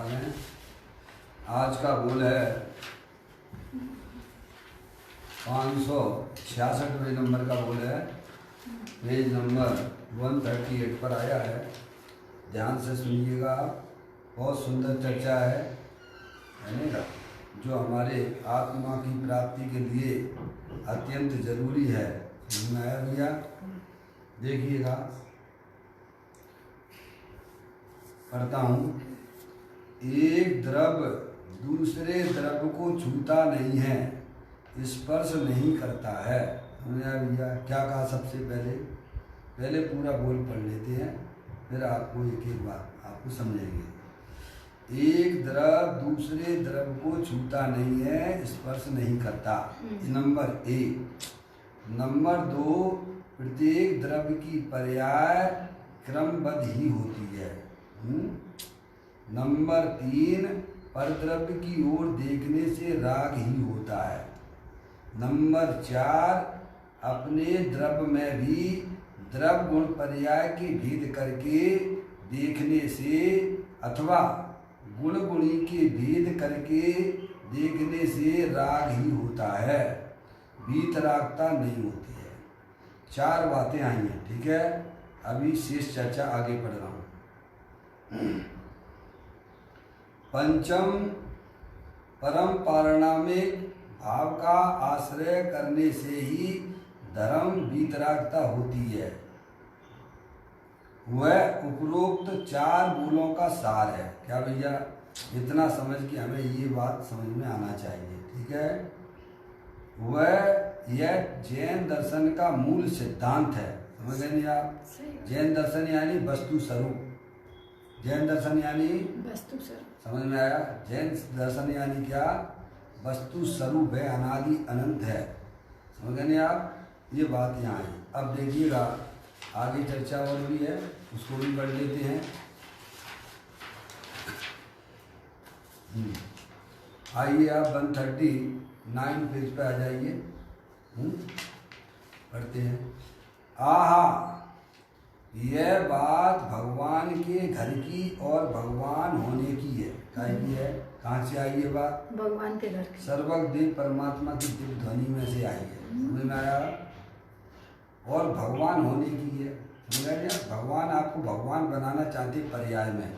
हाल हैं। आज का बोल है 566वें नंबर का बोल है, पेज नंबर 138 पर आया है। ध्यान से सुनिएगा, बहुत सुंदर चर्चा है ना, जो हमारे आत्मा की प्राप्ति के लिए अत्यंत जरूरी है। समझ में आया भैया? देखिएगा, पढ़ता हूँ। एक द्रव दूसरे द्रव को छूता नहीं है, स्पर्श नहीं करता है। समझ आया भैया? क्या कहा? सबसे पहले पूरा बोल पढ़ लेते हैं, फिर आपको एक एक बात आपको समझेंगे। एक द्रव दूसरे द्रव को छूता नहीं है, स्पर्श नहीं करता, नंबर एक। नंबर दो, प्रत्येक द्रव्य की पर्याय क्रमबद्ध ही होती है। नंबर तीन, परद्रव्य की ओर देखने से राग ही होता है। नंबर चार, अपने द्रव्य में भी द्रव्य गुण पर्याय के भेद करके देखने से अथवा गुण गुणी के भेद करके देखने से राग ही होता है, वीतरागता नहीं होती है। चार बातें आई हैं, ठीक है। अभी शेष चर्चा आगे पढ़ रहा हूँ। पंचम, परम पारिणामिक भाव का आश्रय करने से ही धर्म वीतरागता होती है। वह उपरोक्त चार बोलों का सार है। क्या भैया? इतना समझ के हमें ये बात समझ में आना चाहिए, ठीक है। यह जैन दर्शन का मूल सिद्धांत है। समझ गए नहीं आप? जैन दर्शन यानी वस्तु स्वरूप। जैन दर्शन यानी वस्तु स्वरूप। समझ में आया? जैन दर्शन यानी क्या? वस्तु स्वरूप है, अनादि अनंत है। समझ गए नहीं आप? ये बात यहाँ है। अब देखिएगा, आगे चर्चा और भी है, उसको भी पढ़ लेते हैं। आइए आप 139 पेज पे आ जाइए, पढ़ते हैं। आहा, यह बात भगवान के घर की और भगवान होने की है। क्या की है? कहाँ से आई ये बात? भगवान के घर की। सर्वज्ञ परमात्मा की दिव्य ध्वनि में से आई है। समझ में आया? और भगवान होने की है। समझ आया? भगवान आपको भगवान बनाना चाहते पर्याय में,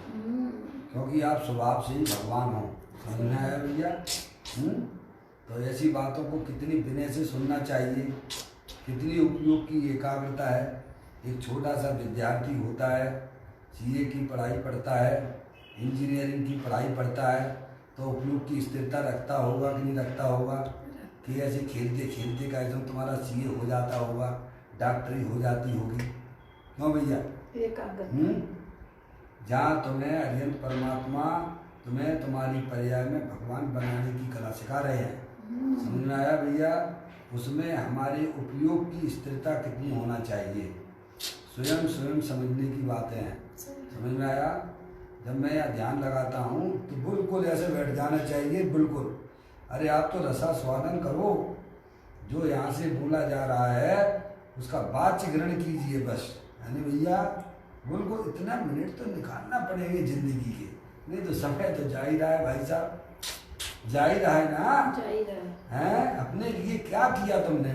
क्योंकि आप स्वभाव से ही भगवान हो। समझ में आया भैया? तो ऐसी बातों को कितनी विनय से सुनना चाहिए, कितनी उपयोग की एकाग्रता है। एक छोटा सा विद्यार्थी होता है, सीए की पढ़ाई पढ़ता है, इंजीनियरिंग की पढ़ाई पढ़ता है, तो उपयोग की स्थिरता रखता होगा कि नहीं रखता होगा? कि ऐसे खेलते खेलते का एकदम तुम्हारा सीए हो जाता होगा, डॉक्टरी हो जाती होगी। क्यों भैया? जहाँ तुम्हें अरिहंत परमात्मा तुम्हें तुम्हारी पर्याय में भगवान बनाने की कला सिखा रहे हैं। समझ में आया भैया? उसमें हमारे उपयोग की स्थिरता कितनी होना चाहिए, स्वयं समझने की बातें हैं। समझ में आया? जब मैं यहाँ ध्यान लगाता हूँ तो बिल्कुल ऐसे बैठ जाना चाहिए, बिल्कुल। अरे आप तो रसास्वादन करो, जो यहाँ से बोला जा रहा है उसका वाच्य ग्रहण कीजिए बस। यानी भैया बिल्कुल इतना मिनट तो निकालना पड़ेंगे जिंदगी के, नहीं तो समय तो जा ही रहा है भाई साहब, जा ही रहा है ना? जा ही रहा है। अपने लिए क्या किया तुमने?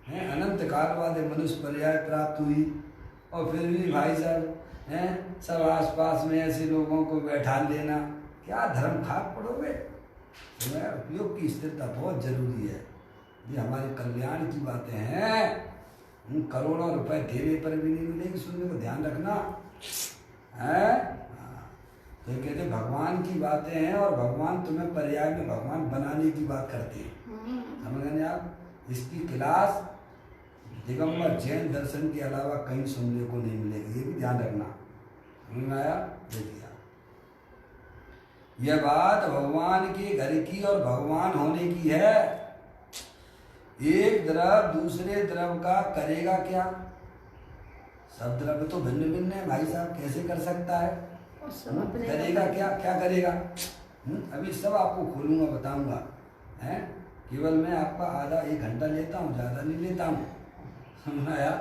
हैं, अनंत काल बाद मनुष्य पर्याय प्राप्त हुई, और फिर भी भाई साहब हैं सब आसपास में ऐसे लोगों को बैठा लेना, क्या धर्म खाक पड़ोगे? तो उपयोग की स्थिरता बहुत जरूरी है। ये हमारे कल्याण की बातें हैं। करोड़ों रुपए देने पर भी नहीं मिलेगी सुनने को, ध्यान रखना है। तो ये कहते भगवान की बातें हैं, और भगवान तुम्हें पर्याय में भगवान बनाने की बात करते हैं। समझ गए आप? इसकी क्लास दिगंबर जैन दर्शन के अलावा कहीं सुनने को नहीं मिलेगी, ये भी ध्यान रखना। समझ में आया? देखिए, यह बात भगवान के घर की और भगवान होने की है। एक द्रव दूसरे द्रव का करेगा क्या? सब द्रव्य तो भिन्न भिन्न है भाई साहब, कैसे कर सकता है? करेगा क्या? क्या करेगा? अभी सब आपको खोलूंगा, बताऊंगा। हैं, केवल मैं आपका आधा 1 घंटा लेता हूँ, ज़्यादा नहीं लेता हूँ। समझ आया?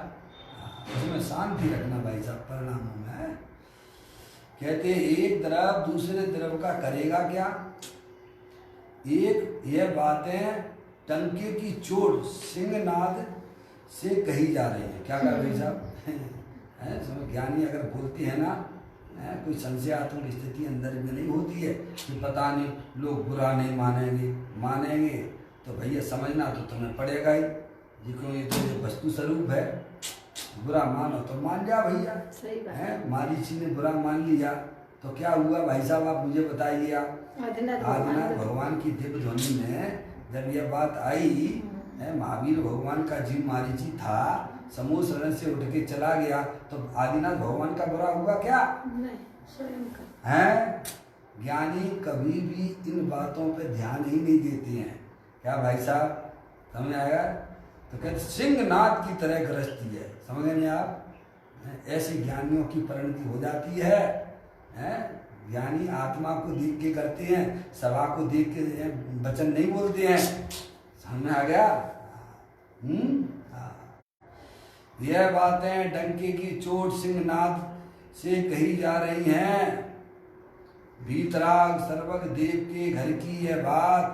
उसमें शांति रखना भाई साहब परिणामों में। कहते एक द्रव दूसरे द्रव का करेगा क्या? एक यह बातें टंके की चोट सिंहनाद से कही जा रही है। क्या कर भाई साहब? ज्ञानी अगर बोलते हैं ना, कोई संशयात्मक स्थिति अंदर में नहीं होती है कि पता नहीं लोग बुरा नहीं मानेंगे तो भैया समझना तो तुम्हें पड़ेगा ही, क्यों ये तो वस्तु स्वरूप है। बुरा मानो तो मान जा भैया, है मारीची ने बुरा मान लिया तो क्या हुआ भाई साहब? आप मुझे बताइए। आदिनाथ भगवान की दिव्य ध्वनि में जब यह बात आई, महावीर भगवान का जीव मारीची था, समूह शरण से उठ के चला गया, तो आदिनाथ भगवान का बुरा हुआ क्या? नहीं, स्वयं का है। ज्ञानी कभी भी इन बातों पे ध्यान ही नहीं देते हैं। क्या भाई साहब समझ आया? तो कहते सिंहनाद की तरह गरजती है। समझ नहीं आप? ऐसे ज्ञानियों की परिणति हो जाती है। ज्ञानी आत्मा को देख के करते हैं, सभा को देख के वचन नहीं बोलते हैं। समझ में आ गया? यह बातें डंके की चोट सिंहनाद से कही जा रही हैं। भीतराग सर्वज्ञ देव के घर की यह बात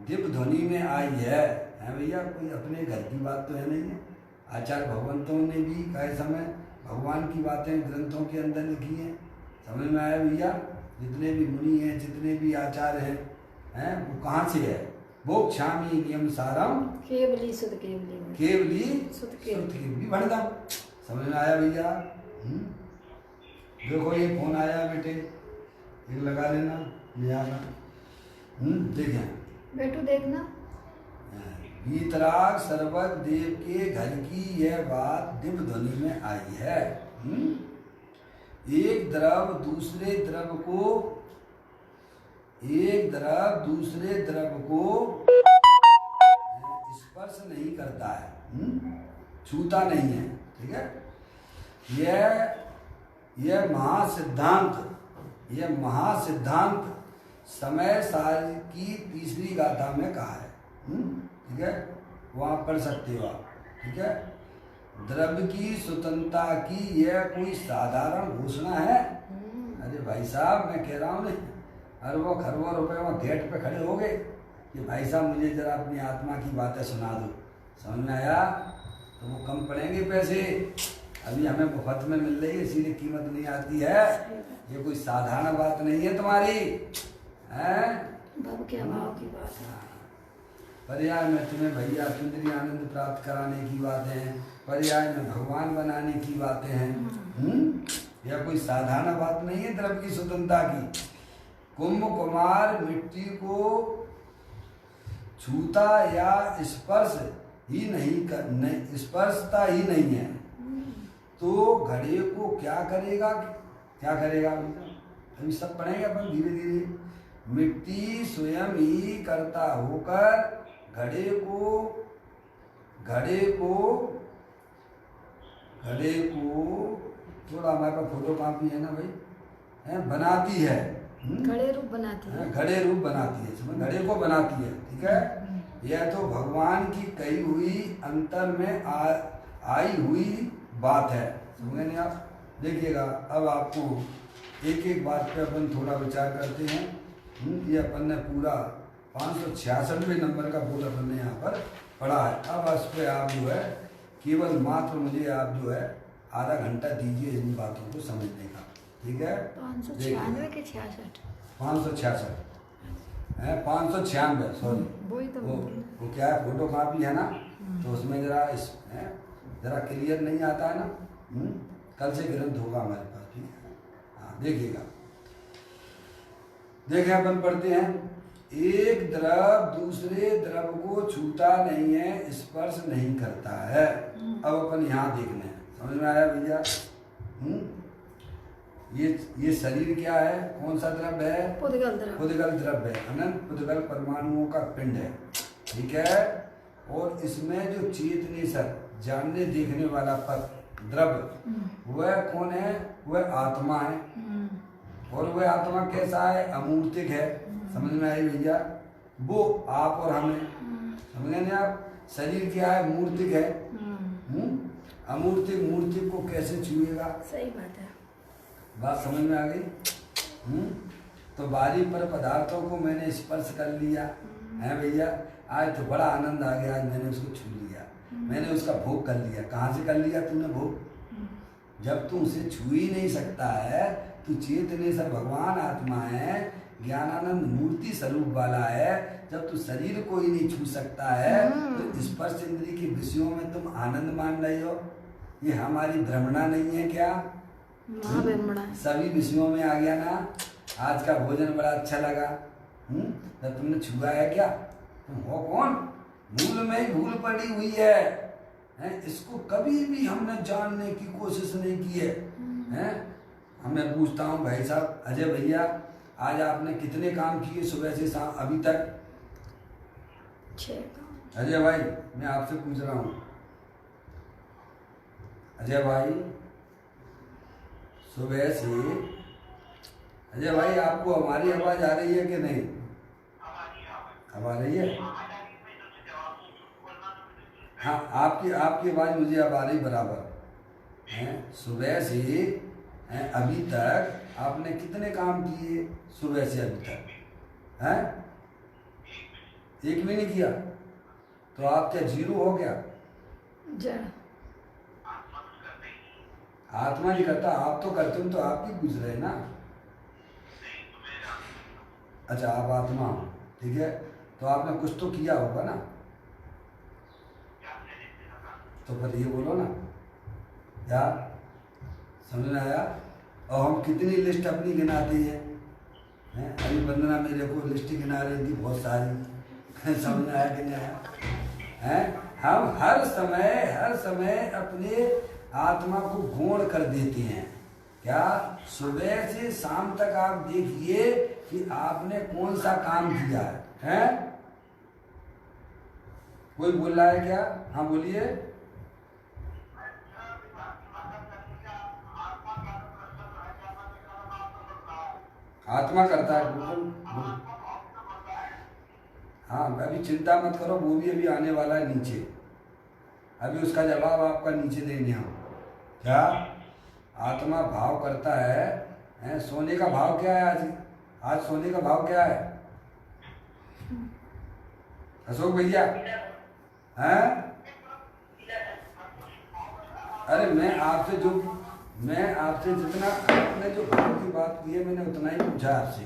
दिव्य ध्वनि में आई है भैया, कोई अपने घर की बात तो है नहीं है। आचार्य भगवंतों ने भी कई समय भगवान की बातें ग्रंथों के अंदर लिखी हैं। समझ में आया भैया? जितने भी मुनि हैं, जितने भी आचार्य हैं, वो कहाँ से है? बोक्षामी नियम सारम केवली सुध केवली केवली भरदम। समझ में आया भैया? देखो ये फोन आया बेटे, एक लगा लेना ले आना। देखें बेटू देखना। वीतराग सर्वज्ञ देव के घर की यह बात दिव्य ध्वनि में आई है। एक द्रव दूसरे द्रव को स्पर्श नहीं करता है, छूता नहीं है। ठीक है? यह महासिद्धांत समय सारी की तीसरी गाथा में कहा है। ठीक है? वहां पढ़ सकते हो आप। ठीक है? द्रव्य की स्वतंत्रता की यह कोई साधारण घोषणा है? अरे भाई साहब मैं कह रहा हूँ नहीं, अरबों खरबों रुपए वहाँ गेट पे खड़े हो गए कि भाई साहब मुझे जरा अपनी आत्मा की बातें सुना दो। समझ में आया? तो वो कम पड़ेंगे पैसे, अभी हमें मुफ्त में मिल रही है इसीलिए कीमत नहीं आती है। ये कोई साधारण बात नहीं है तुम्हारी, है बाबू क्या भाव की बात है। पर्याय में तुम्हें भैया सुंदरी आनंद प्राप्त कराने की बातें हैं, पर्याय में भगवान बनाने की बातें हैं। यह कोई साधारण बात नहीं है द्रव्य की स्वतंत्रता की। कुंभ कुमार मिट्टी को छूता या स्पर्शता ही नहीं है, तो घड़े को क्या करेगा? अभी सब पढ़ेंगे अपन धीरे धीरे। मिट्टी स्वयं ही करता होकर घड़े थोड़ा हमारे पास फोटो कॉपी है ना भाई, बनाती है। घड़े रूप बनाती है। घड़े रूप बनाती है, समझ? घड़े को बनाती है। ठीक है? यह तो भगवान की कही हुई अंतर में आई हुई बात है। समझे नहीं आप? देखिएगा अब आपको एक एक बात पे अपन थोड़ा विचार करते हैं। ये अपन ने पूरा 566वें नंबर का बोल अपन ने यहाँ पर पढ़ा है। अब इस पे आप जो है केवल मात्र मुझे आप जो है आधा घंटा दीजिए इन बातों को समझने का। ठीक है? 596 के 66 596 है, 596 सॉरी। वो क्या है फोटो कॉपी है ना, तो उसमें जरा क्लियर नहीं आता है ना। कल से ग्रंथ होगा हमारे पास। ठीक है? हाँ देखिएगा, देखें अपन पढ़ते हैं। एक द्रव दूसरे द्रव को छूता नहीं है, स्पर्श नहीं करता है। अब अपन यहाँ देखना है। समझ में आया भैया? ये शरीर क्या है? कौन सा द्रव्य है? पुद्गल द्रव्य है, अनंत पुद्गल परमाणुओं का पिंड है। ठीक है? और इसमें जो चेतनी सर जानने देखने वाला पद द्रव्य वह कौन है? वह आत्मा है। और वह आत्मा कैसा है? अमूर्तिक है। समझ में आई भैया? वो आप और हमें समझे नहीं आप? शरीर क्या है? मूर्तिक है। अमूर्तिक मूर्तिक को कैसे छुएगा? सही बात है। बात समझ में आ गई? तो बारी पर पदार्थों को मैंने स्पर्श कर लिया है भैया। आज तो बड़ा आनंद आ गया, आज मैंने उसको छू लिया, मैंने उसका भोग कर लिया। कहाँ से कर लिया तूने भोग? जब तू उसे छू ही नहीं सकता है, तू चेतनेश्वर भगवान आत्मा है, ज्ञानानंद मूर्ति स्वरूप वाला है, जब तू शरीर को ही नहीं छू सकता है तो स्पर्श इंद्रिय के विषयों में तुम आनंद मान रही हो। ये हमारी भ्रमणा नहीं है क्या? सभी विषयों में आ गया ना। आज का भोजन बड़ा अच्छा लगा, तब तुमने छुआ है क्या? तुम हो कौन? मूल में ही भूल पड़ी हुई है। इसको कभी भी हमने जानने की कोशिश नहीं की है। मैं पूछता हूँ भाई साहब अजय भैया, आज आपने कितने काम किए सुबह से शाम अभी तक? 6 काम। अजय भाई मैं आपसे पूछ रहा हूँ, अजय भाई सुबह से, अजय भाई आपको हमारी आवाज आ रही है कि नहीं? अब आ रही है? हाँ, आपकी आवाज मुझे अब आ रही बराबर है। सुबह से अभी तक आपने कितने काम किए? सुबह से अभी तक हैं? एक भी नहीं किया? तो आप क्या जीरो हो गया? जड़ आत्मा नहीं करता, आप तो करते हो, तो आप ही पूछ रहे ना। अच्छा आप आत्मा हो, ठीक है, तो आपने कुछ तो किया होगा ना, तो फिर ये बोलो ना यार, समझ में आया? और हम कितनी लिस्ट अपनी गिनाते हैं? अभी वंदना मेरे को लिस्ट गिना रही थी बहुत सारी समझ में आया कि नहीं आया? हम हर समय अपने आत्मा को गौण कर देते हैं। क्या सुबह से शाम तक आप देखिए कि आपने कौन सा काम किया है? कोई बोल रहा है क्या? हाँ बोलिए। आत्मा करता है बिल्कुल। हाँ अभी चिंता मत करो, वो भी अभी आने वाला है नीचे, अभी उसका जवाब आपका नीचे देने हम। क्या आत्मा भाव करता है? सोने का भाव क्या है आज सोने का भाव क्या है अशोक भैया? हैं? अरे मैं आपसे जितना आपने जो भाव की बात की है मैंने उतना ही पूछा आपसे।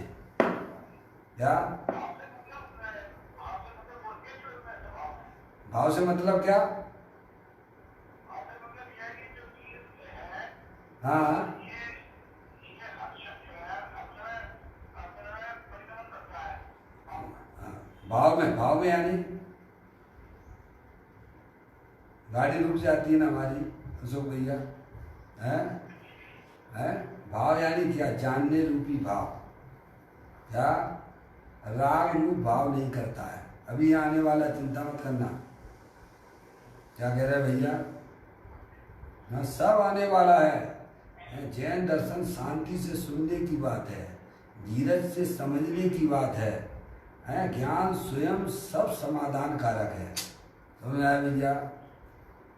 क्या भाव से मतलब क्या? हाँ भाव में यानी गाड़ी रुक जाती है ना हमारी अशोक भैया, है? भाव यानी क्या? जानने रूपी भाव। क्या राग रूप भाव नहीं करता है, अभी आने वाला, चिंता मत करना। क्या कह रहे भैया? ना सब आने वाला है। जैन दर्शन शांति से सुनने की बात है, धीरज से समझने की बात है। ज्ञान स्वयं सब समाधान कारक है। समझ आया भैया?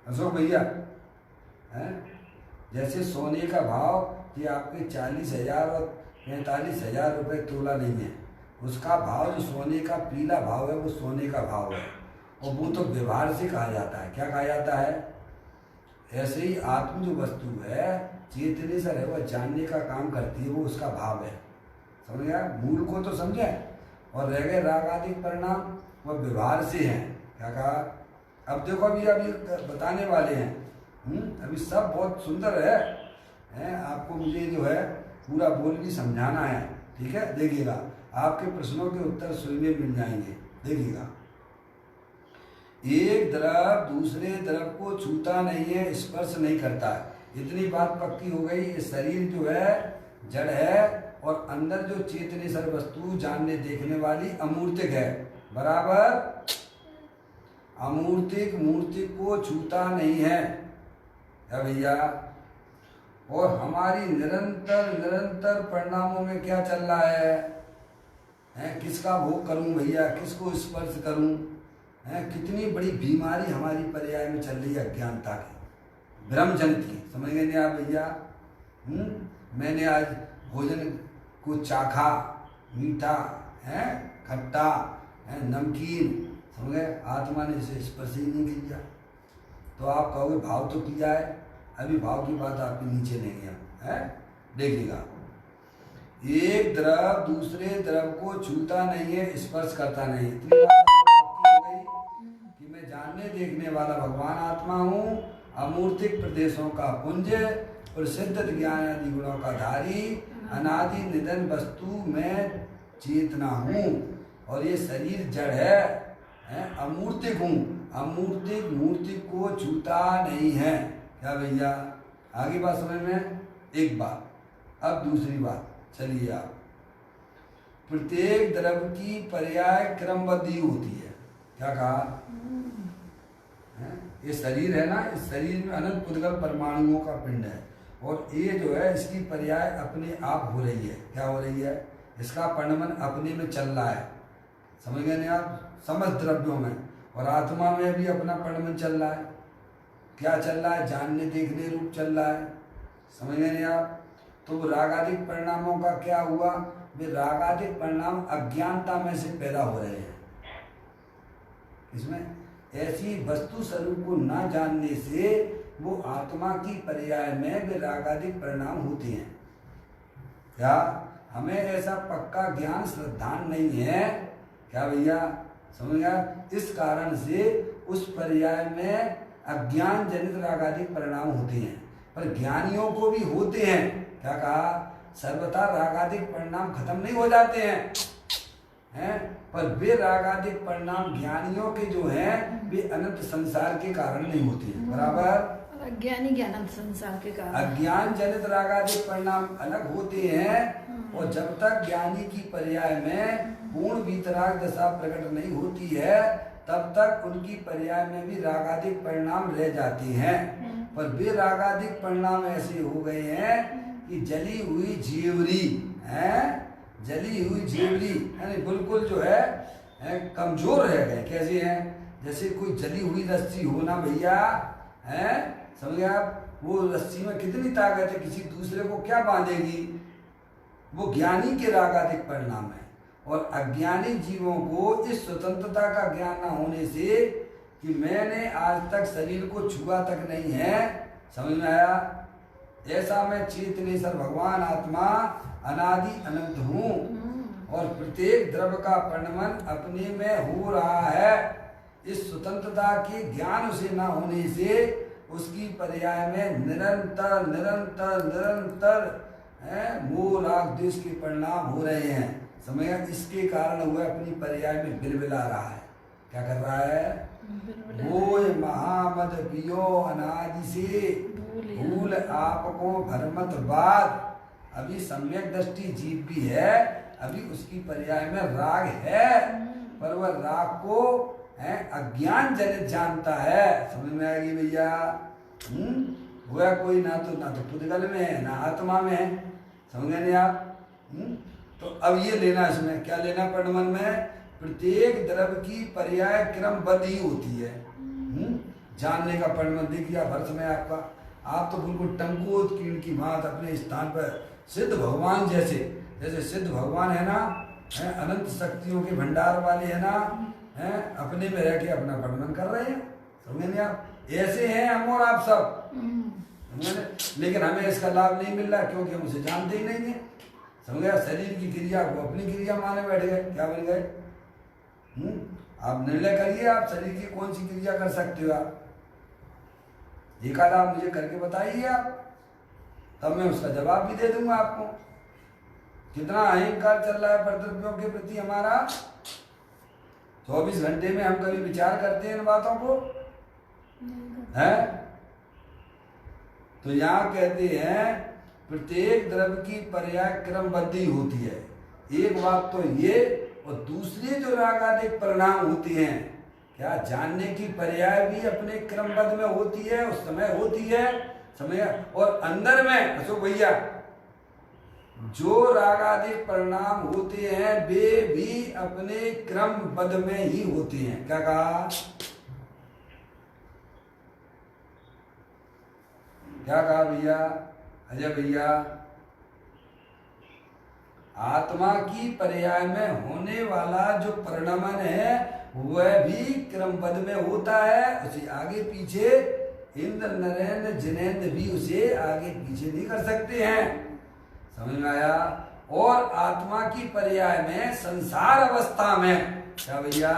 अशोक भैया जैसे सोने का भाव ये आपके 40,000 और 45,000 रुपये तोला नहीं है, उसका भाव जो सोने का पीला भाव है वो सोने का भाव है, और वो तो व्यवहार से कहा जाता है। क्या कहा जाता है? ऐसे ही आत्म जो वस्तु है चेतने से है, वह जानने का काम करती है, वो उसका भाव है। समझ गया? मूल को तो समझे, और रह गए राग आदि परिणाम, वह व्यवहार से हैं। क्या कहा? अब देखो अभी बताने वाले हैं। अभी सब बहुत सुंदर है, आपको मुझे जो है पूरा बोल भी समझाना है, ठीक है? देखिएगा आपके प्रश्नों के उत्तर स्वयं में मिल जाएंगे। देखिएगा, एक द्रव दूसरे द्रव को छूता नहीं है, स्पर्श नहीं करता है। इतनी बात पक्की हो गई। ये शरीर जो है जड़ है, और अंदर जो चेतनेश्वर वस्तु जानने देखने वाली अमूर्तिक है। बराबर? अमूर्तिक मूर्तिक को छूता नहीं है भैया। और हमारी निरंतर परिणामों में क्या चल रहा है? किसका भोग करूं भैया, किसको स्पर्श करूं? कितनी बड़ी बीमारी हमारी पर्याय में चल रही है अज्ञानता की, ब्रह्मजन की। समझ गए नहीं आप भैया? मैंने आज भोजन कुछ चाखा, मीठा है, खट्टा है, नमकीन, समझ गए, आत्मा ने इसे स्पर्श ही नहीं किया। तो आप कहोगे भाव तो किया है, अभी भाव की बात आपके नीचे नहीं है, देखिएगा। एक द्रव दूसरे द्रव को छूता नहीं है, स्पर्श करता नहीं। इतनी बात पक्की हो गई कि मैं जानने देखने वाला भगवान आत्मा हूँ, अमूर्तिक प्रदेशों का पुंज, प्रसिद्ध ज्ञान आदि गुणों का धारी, अनादि निधन वस्तु में चेतना हूँ, और ये शरीर जड़ है, अमूर्तिक हूँ। अमूर्तिक मूर्ति को छूता नहीं है। क्या भैया, आगे बात समझ में? एक बात। अब दूसरी बात, चलिए आप, प्रत्येक द्रव की पर्याय क्रमबद्ध ही होती है। क्या कहा? ये शरीर है ना, इस शरीर में अनंत पुद्गल परमाणुओं का पिंड है, और ये जो है इसकी पर्याय अपने आप हो रही है। क्या हो रही है? इसका परिणमन अपने में चल रहा है, समझ गए ना आप? समस्त द्रव्यों में, और आत्मा में भी अपना परिणमन चल रहा है। क्या चल रहा है? जानने देखने रूप चल रहा है, समझ गए ना आप? तो रागादिक परिणामों का क्या हुआ? वे रागादिक परिणाम अज्ञानता में से पैदा हो रहे हैं। इसमें ऐसी वस्तु स्वरूप को न जानने से वो आत्मा की पर्याय में वे रागादिक परिणाम होते हैं। क्या हमें ऐसा पक्का ज्ञान श्रद्धान नहीं है? क्या भैया, समझ गया? इस कारण से उस पर्याय में अज्ञान जनित रागादिक परिणाम होते हैं, पर ज्ञानियों को भी होते हैं। क्या कहा? सर्वथा रागादिक परिणाम खत्म नहीं हो जाते हैं, पर वे रागादिक परिणाम ज्ञानियों के जो हैं वे अनंत संसार के कारण नहीं होते हैं। बराबर? अज्ञानी के अनंत संसार के कारण अज्ञान जनित रागादिक परिणाम अलग होते हैं, और जब तक ज्ञानी की पर्याय में पूर्ण वीतराग दशा प्रकट नहीं होती है, तब तक उनकी पर्याय में भी रागादिक परिणाम रह जाते हैं। पर वे रागादिक परिणाम ऐसे हो गए हैं कि जली हुई जेवरी है, जली हुई जेवरी यानी बिल्कुल जो है कमजोर रह गए। कैसे हैं? जैसे कोई जली हुई रस्सी हो ना भैया, है, समझे आप? वो रस्सी में कितनी ताकत है, किसी दूसरे को क्या बांधेगी? वो ज्ञानी के रागादिक परिणाम है। और अज्ञानी जीवों को इस स्वतंत्रता का ज्ञान न होने से कि मैंने आज तक शरीर को छुआ तक नहीं है, समझ में आया? ऐसा मैं चेतनेश्वर भगवान आत्मा अनादि अनंत हूँ, और प्रत्येक द्रव्य का परिणमन अपने में हो रहा है। इस स्वतंत्रता के ज्ञान उसे न होने से उसकी पर्याय में निरंतर निरंतर निरंतर मोह राग द्वेष के परिणाम हो रहे हैं। समझ? इसके कारण वह अपनी पर्याय में बिलबिला रहा है। क्या कर रहा है? मोह महामद पियो अनादि से भूल आपको भरमत बाद। अभी सम्यक दृष्टि जीव भी है, अभी उसकी पर्याय में राग है, पर वह राग को अज्ञान जनित जानता है। समझ में आएगी भैया? वह कोई ना तो पुद्गल में है ना आत्मा में है, समझ नहीं आप? तो अब ये लेना, इसमें क्या लेना? परिणमन में प्रत्येक द्रव्य की पर्याय क्रमबद्ध ही होती है। जानने का परिणमन देखिए भर्ष में आपका, आप तो बिल्कुल टंकोत्कीर्ण की बात अपने स्थान पर सिद्ध भगवान जैसे सिद्ध भगवान है ना, अनंत शक्तियों के भंडार वाले है ना, अपने में रह के अपना परिणमन कर रहे हैं। समझे नहीं आप? ऐसे हैं हम और आप सब, लेकिन हमें इसका लाभ नहीं मिल रहा क्योंकि हम उसे जानते ही नहीं है। समझ गया? शरीर की क्रिया को अपनी क्रिया माने बैठ गए। क्या बन गए? आप निर्णय करिए, आप शरीर की कौन सी क्रिया कर सकते हो? आप एक आध आप मुझे करके बताइए आप, तब मैं उसका जवाब भी दे दूंगा आपको। कितना अहंकार चल रहा है परद्रव्यों के प्रति हमारा। 24 घंटे में हम कभी विचार करते हैं इन बातों को? है? तो यहाँ कहते हैं प्रत्येक द्रव्य की पर्याय क्रमबद्ध ही होती है। एक बात तो ये, और दूसरे जो रागादिक परिणाम होती हैं, क्या जानने की पर्याय भी अपने क्रमबद्ध में होती है, उस समय होती है, समय। और अंदर में अशोक भैया जो रागादिक परिणाम होते हैं वे भी अपने क्रमबद्ध में ही होते हैं। क्या कहा? क्या कहा भैया? अजय भैया आत्मा की पर्याय में होने वाला जो परिणमन है वह भी क्रमबद्ध में होता है, उसे आगे पीछे इंद्र नरेंद्र जिनेंद्र भी उसे आगे पीछे नहीं कर सकते हैं। समझ में आया? और आत्मा की पर्याय में संसार अवस्था में क्या भैया,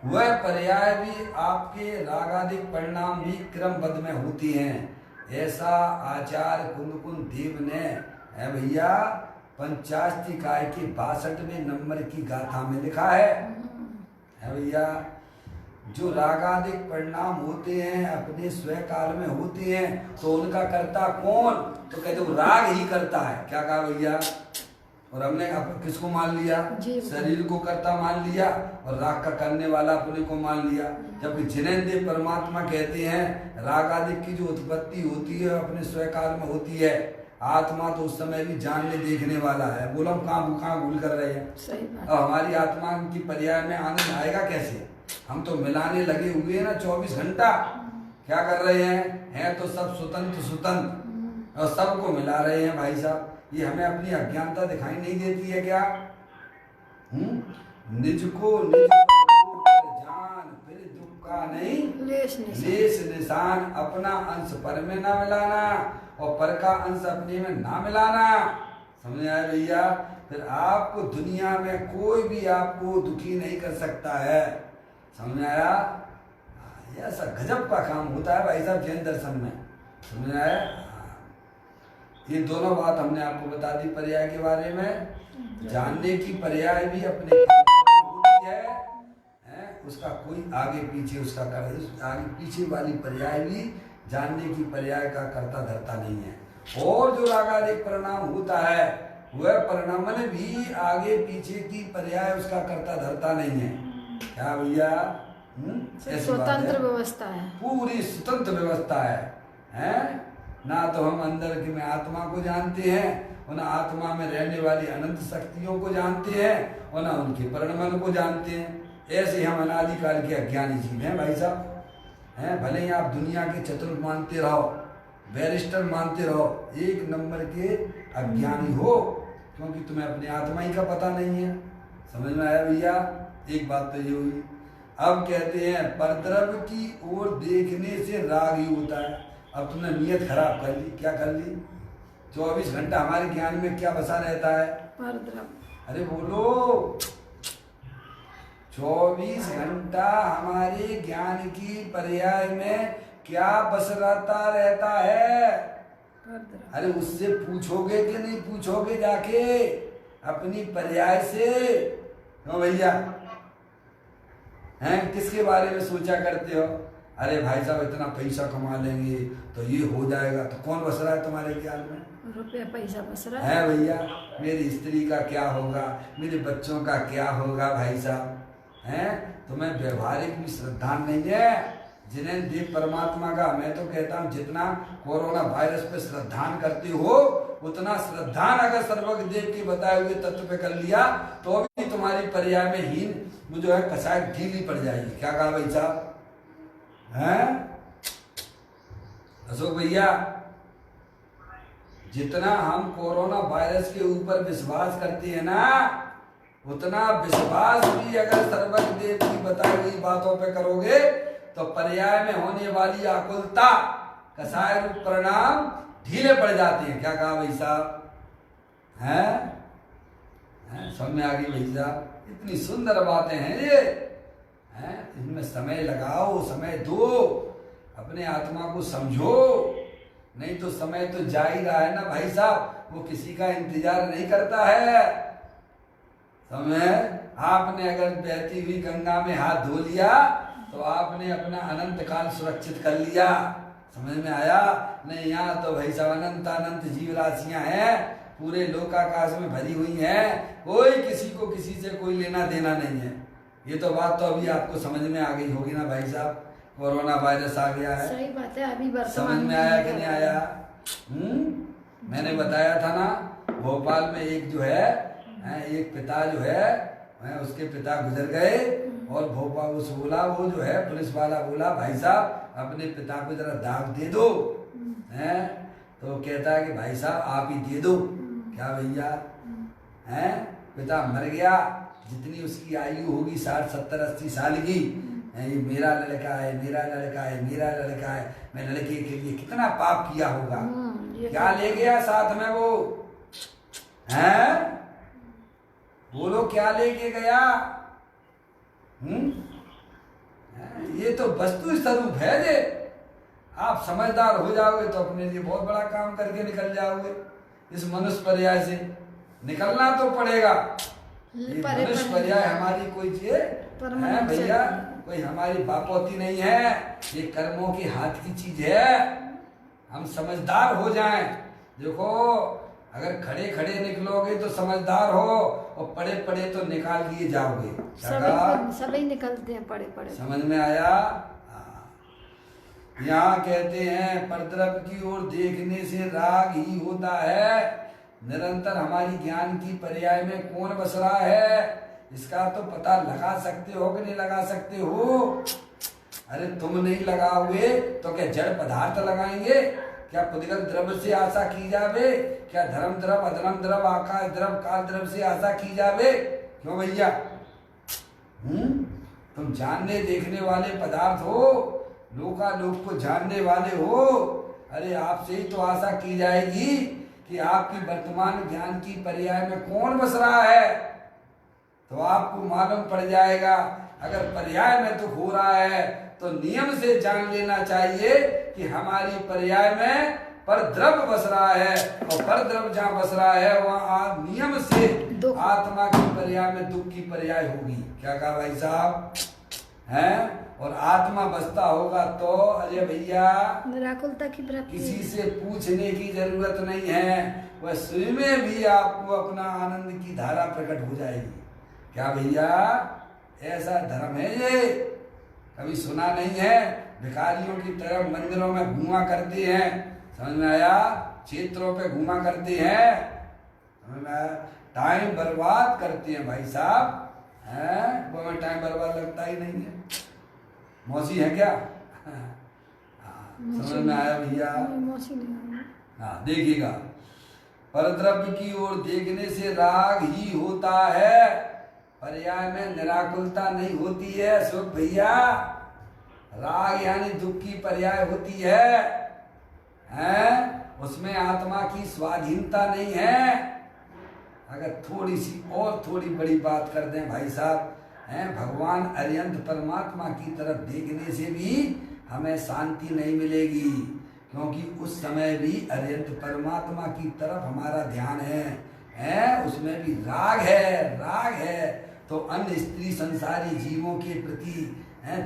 वह पर्याय भी आपके रागादिक परिणाम भी क्रमबद्ध में होती हैं। ऐसा आचार्य कुंदकुंद देव ने है भैया पंचाष्टिकाय के 62वें नंबर की गाथा में लिखा है भैया। जो रागादिक परिणाम होते हैं अपने स्वयं काल में होते हैं, तो उनका करता कौन? तो कहते वो राग ही करता है। क्या कहा भैया? और हमने किसको मान लिया? शरीर को कर्ता मान लिया और राग का करने वाला अपने को मान लिया। जबकि जिनेंद्र परमात्मा कहते हैं राग आदि की जो उत्पत्ति होती है अपने स्वयं काल में होती है। आत्मा तो उस समय भी जानने देखने वाला है। बोलो हम कहाँ भूल कर रहे हैं? सही बात। और हमारी आत्मा की पर्याय में आनंद आएगा कैसे? हम तो मिलाने लगे हुए हैं ना 24 घंटा। क्या कर रहे हैं तो सब स्वतंत्र और सबको मिला रहे हैं भाई साहब। ये हमें अपनी अज्ञानता दिखाई नहीं देती है क्या? निज को निज जान फिर दुख का नहीं लेस निशान, अपना अंश पर में ना मिलाना और पर का अंश अपने में ना मिलाना। समझ आया भैया? फिर आपको दुनिया में कोई भी आपको दुखी नहीं कर सकता है। समझ आया? ऐसा गजब का काम होता है भाई साहब जैन दर्शन में। समझ आया? ये दोनों बात हमने आपको बता दी पर्याय के बारे में। जानने की पर्याय भी अपने होती है, उसका कोई आगे पीछे उसका कर, आगे पीछे वाली पर्याय भी जानने की पर्याय का करता धरता नहीं है। और जो रागादिक परिणाम होता है वह परिणामन भी आगे पीछे की पर्याय उसका करता धरता नहीं है। क्या भैया? स्वतंत्र व्यवस्था है, पूरी स्वतंत्र व्यवस्था है? ना तो हम अंदर की में आत्मा को जानते हैं और ना आत्मा में रहने वाली अनंत शक्तियों को जानते हैं और ना उनके परिणमन को जानते हैं। ऐसे हम अनादिकाल के अज्ञानी जीव हैं भाई साहब। भले ही आप दुनिया के चतुर मानते रहो, बैरिस्टर मानते रहो, एक नंबर के अज्ञानी हो, क्योंकि तुम्हें अपने आत्मा ही का पता नहीं है। समझ में आया भैया? एक बात तो ये हुई। अब कहते हैं परद्रव्य की ओर देखने से राग ही होता है। अब तुमने नियत खराब कर ली। क्या कर ली? 24 घंटा हमारे ज्ञान में क्या बसा रहता है? परद्रव्य। अरे बोलो, 24 घंटा हमारे ज्ञान की पर्याय में क्या बस रहता है? अरे उससे पूछोगे कि नहीं पूछोगे जाके अपनी पर्याय से? क्यों भैया? किसके बारे में सोचा करते हो? अरे भाई साहब इतना पैसा कमा लेंगे तो ये हो जाएगा। तो कौन बस रहा है तुम्हारे ज्ञान में? रुपया पैसा बस रहा है भैया। मेरी स्त्री का क्या होगा, मेरे बच्चों का क्या होगा भाई साहब? तुम्हें व्यवहारिक भी श्रद्धा नहीं है। जिन्हें देव परमात्मा का, मैं तो कहता हूँ जितना कोरोना वायरस पे श्रद्धान करते हो उतना श्रद्धान अगर सर्वज्ञ देव के बताए हुए तत्व पे कर लिया तो भी तुम्हारी पर्याय में हीन वो जो है कसाय ढीली पड़ जाएगी। क्या कहा भाई साहब? अशोक भैया, जितना हम कोरोना वायरस के ऊपर विश्वास करते हैं ना, उतना विश्वास भी अगर सर्वज्ञ देव की बताई हुई बातों पे करोगे तो पर्याय में होने वाली आकुलता कसाय रूप परिणाम ढीले पड़ जाते हैं। क्या कहा भाई साहब? समझ में आ गई भाई साहब? इतनी सुंदर बातें हैं ये। इसमें समय लगाओ, समय दो, अपने आत्मा को समझो। नहीं तो समय तो जा ही रहा है ना भाई साहब, वो किसी का इंतजार नहीं करता है। समय आपने अगर बहती हुई गंगा में हाथ धो लिया तो आपने अपना अनंत काल सुरक्षित कर लिया। समझ में आया? नहीं, यहाँ तो भाई साहब अनंत अनंत जीव राशियां हैं, पूरे लोकाकाश में भरी हुई हैं, कोई किसी को किसी से कोई लेना देना नहीं है। ये तो बात तो अभी आपको समझ में आ गई होगी ना भाई साहब? कोरोना वायरस आ गया है। सही बात है। अभी समझ में आया कि नहीं आया? मैंने बताया था ना, भोपाल में एक जो है एक पिता जो है उसके पिता गुजर गए और भोपाल उस बोला, वो जो है पुलिस वाला बोला भाई साहब अपने पिता को जरा दाग दे दो। तो कहता है कि भाई साहब आप ही दे दो। क्या भैया हैं, पिता मर गया, जितनी उसकी आयु होगी 60 70 80 साल की, ये मेरा लड़का है, मेरा लड़का है, मेरा लड़का है, मैं लड़के के लिए कितना पाप किया होगा। क्या ले गया साथ में वो हैं, बोलो क्या लेके गया। ये तो वस्तु स्वरूप है जे। आप समझदार हो जाओगे तो अपने लिए बहुत बड़ा काम करके निकल जाओगे। इस मनुष्य पर्याय से निकलना तो पड़ेगा। ये मनुष्य पर्याय हमारी कोई चीज है भैया, कोई हमारी बापोती नहीं है, ये कर्मों के हाथ की चीज है। हम समझदार हो जाएं। देखो अगर खड़े खड़े निकलोगे तो समझदार हो, और पड़े पड़े तो निकाल दिए जाओगे। सभी निकलते हैं पड़े पड़े। समझ में आया। यहाँ कहते हैं परद्रव्य की ओर देखने से राग ही होता है। निरंतर हमारी ज्ञान की पर्याय में कौन बस रहा है, इसका तो पता लगा सकते हो कि नहीं लगा सकते हो। अरे तुम नहीं लगाओगे तो क्या जड़ पदार्थ लगाएंगे? क्या पुद्गल द्रव्य से आशा की जावे? क्या धर्म द्रव, अधर्म द्रव, आकाश द्रव, काल द्रव से आशा की जावे? क्यों भैया? तुम जानने देखने वाले पदार्थ हो, लोकालोक को जानने वाले हो। अरे आपसे ही तो आशा की जाएगी कि आपकी वर्तमान ज्ञान की पर्याय में कौन बस रहा है, तो आपको मालूम पड़ जाएगा। अगर पर्याय में दुख हो रहा है तो नियम से जान लेना चाहिए कि हमारी पर्याय में पर द्रव्य बस रहा है, और पर द्रव्य जहाँ बस रहा है वहाँ नियम से आत्मा की पर्याय में दुख की पर्याय होगी। क्या कहा भाई साहब हैं? और आत्मा बसता होगा तो अजय भैया निराकुलता की प्राप्ति, किसी से पूछने की जरूरत नहीं है, वह स्वयं में भी आपको अपना आनंद की धारा प्रकट हो जाएगी। क्या भैया ऐसा धर्म है ये? कभी सुना नहीं है? भिखारियों की तरह मंदिरों में घूमा करते हैं, समझ में आया? क्षेत्रों पे घूमा करते हैं, समझ में आया? टाइम बर्बाद करते हैं भाई साहब हैं, वो में टाइम बर्बाद लगता ही नहीं है। मौसी है क्या? समझ में आया भैया? मौसी नहीं। हाँ देखिएगा, परद्रव्य की ओर देखने से राग ही होता है, पर्याय में निराकुलता नहीं होती है। सुख भैया राग यानी दुख की पर्याय होती है, हैं? उसमें आत्मा की स्वाधीनता नहीं है। अगर थोड़ी सी और थोड़ी बड़ी बात कर दें भाई साहब हैं, भगवान अरिहंत परमात्मा की तरफ देखने से भी हमें शांति नहीं मिलेगी, क्योंकि उस समय भी अरिहंत परमात्मा की तरफ हमारा ध्यान है, उसमें भी राग है। तो अन्य स्त्री संसारी जीवों के प्रति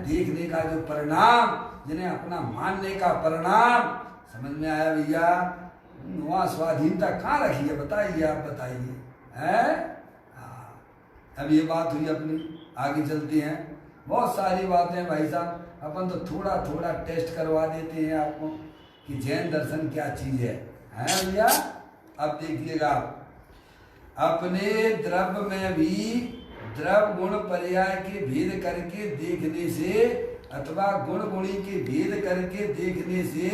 देखने का जो परिणाम, जिन्हें अपना मानने का परिणाम, समझ में आया भैया? वहाँ स्वाधीनता कहाँ रखी है बताइए, आप बताइए हैं? अब ये बात हुई अपनी, आगे चलते हैं। बहुत सारी बातें भाई साहब, अपन तो थोड़ा थोड़ा टेस्ट करवा देते हैं आपको कि जैन दर्शन क्या चीज है भैया? अब देखिएगा, अपने द्रव्य में भी द्रव्य गुण पर्याय के भेद करके देखने से, अथवा गुण गुणी के भेद करके देखने से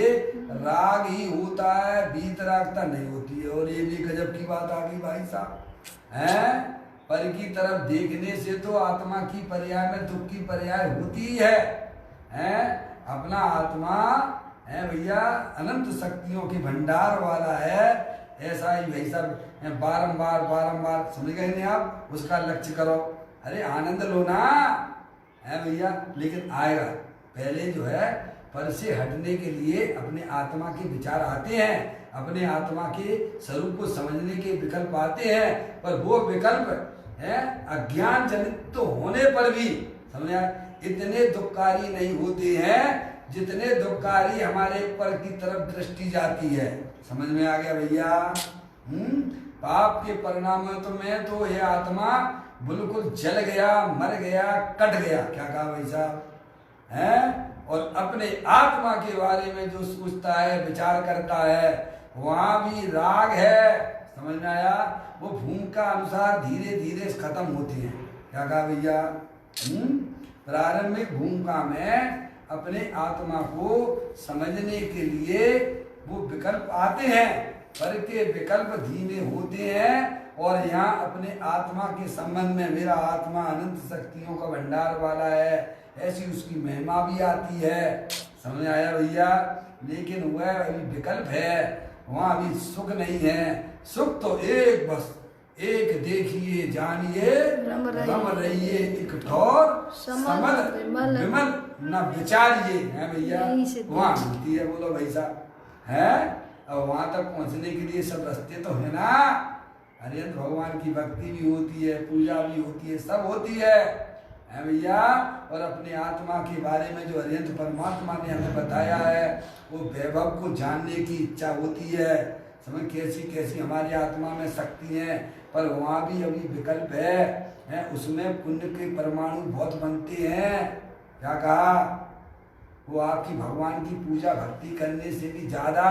राग ही होता है, वीतरागता नहीं होती है। और ये भी गजब की बात आ गई भाई साहब हैं, पर की तरफ देखने से तो आत्मा की पर्याय में दुख की पर्याय होती है, हैं? अपना आत्मा है भैया अनंत शक्तियों के भंडार वाला है। ऐसा ही भाई साहब बारंबार बारंबार, समझ गए नहीं आप? उसका लक्ष्य करो, अरे आनंद लो ना है भैया। लेकिन आएगा, पहले जो है पर से हटने के लिए अपने आत्मा के विचार आते हैं, अपने आत्मा के स्वरूप को समझने के विकल्प आते हैं, पर वो विकल्प है अज्ञान जनित तो होने पर भी समझ आए इतने दुखकारी नहीं होते हैं जितने दुखकारी हमारे पर की तरफ दृष्टि जाती है। समझ में आ गया भैया? पाप के परिणाम में तो ये आत्मा बिल्कुल जल गया, मर गया, कट गया। क्या कहा भाई साहब हैं? और अपने आत्मा के बारे में जो सोचता है, विचार करता है, वहां भी राग है। समझ में आया? वो भूमिका अनुसार धीरे धीरे खत्म होती है। क्या कहा भैया? प्रारंभिक भूमिका में अपने आत्मा को समझने के लिए वो विकल्प आते हैं, पर के विकल्प धीमे होते हैं। और यहाँ अपने आत्मा के संबंध में मेरा आत्मा अनंत शक्तियों का भंडार वाला है, ऐसी उसकी महिमा भी आती है। समझ आया भैया? लेकिन वह अभी विकल्प है, वहाँ अभी सुख नहीं है। सुख तो एक बस एक देखिए जानिए रम रहिए, एक ठोर समझ विमल न विचारिए, है भैया? वहाँ मिलती है। बोलो भाई साहब, है? अब वहाँ तक पहुँचने के लिए सब रास्ते तो है ना। अरे भगवान की भक्ति भी होती है, पूजा भी होती है, सब होती है भैया? और अपने आत्मा के बारे में जो अरिहंत परमात्मा ने हमें बताया है, वो वैभव को जानने की इच्छा होती है। समझ कैसी कैसी हमारी आत्मा में शक्ति है, पर वहाँ भी अभी विकल्प है, उसमें पुण्य के परमाणु बहुत बनते हैं। क्या कहा? वो आपकी भगवान की पूजा भक्ति करने से भी ज्यादा